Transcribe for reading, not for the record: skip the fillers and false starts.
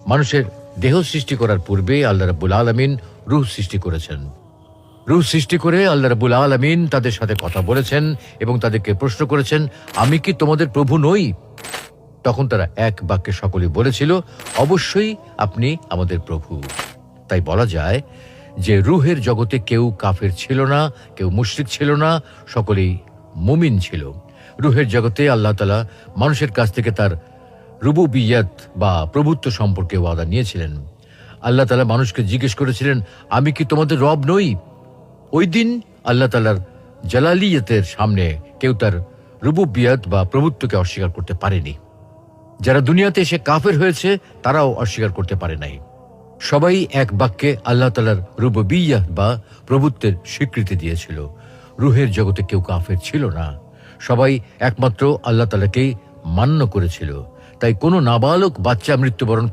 মানুষের দেহ সৃষ্টি করার পূর্বে আল্লাহ রাব্বুল আলামিন রূহ সৃষ্টি করেছেন। রূহ সৃষ্টি করে আল্লাহ রাব্বুল আলামিন তাদের সাথে কথা বলেছেন এবং তাদেরকে প্রশ্ন করেছেন, আমি কি তোমাদের প্রভু নই? তখন তারা এক বাক্যে সকলেই বলেছিল, অবশ্যই আপনি আমাদের প্রভু। তাই বলা যায় যে রূহের জগতে কেউ কাফের ছিল না, কেউ মুশরিক ছিল না, সকলেই মুমিন ছিল। রূহের জগতে আল্লাহ তাআলা মানুষের কাছ থেকে তার রুবুবিয়্যাত বা প্রভুত্ব সম্পর্কে ওয়াদা নিয়েছিলেন। আল্লাহ তাআলা মানুষকে জিজ্ঞেস করেছিলেন, আমি কি তোমাদের রব নই? ওই দিন আল্লাহ তাআলার জালালিয়তের সামনে কেউ তার রুবুবিয়্যাত বা প্রভুত্বকে অস্বীকার করতে পারেনি। যারা দুনিয়াতে এসে কাফের হয়েছে তারাও অস্বীকার করতে পারে নাই। সবাই এক বাক্যে আল্লাহ তাআলার রুবুবিয়্যাত বা প্রভুত্বের স্বীকৃতি দিয়েছিল। রূহের জগতে কেউ কাফের ছিল না, সবাই একমাত্র আল্লাহ তাআলাকেই মান্য করেছিল। তাই কোনো নাবালক বাচ্চা মৃত্যুবরণ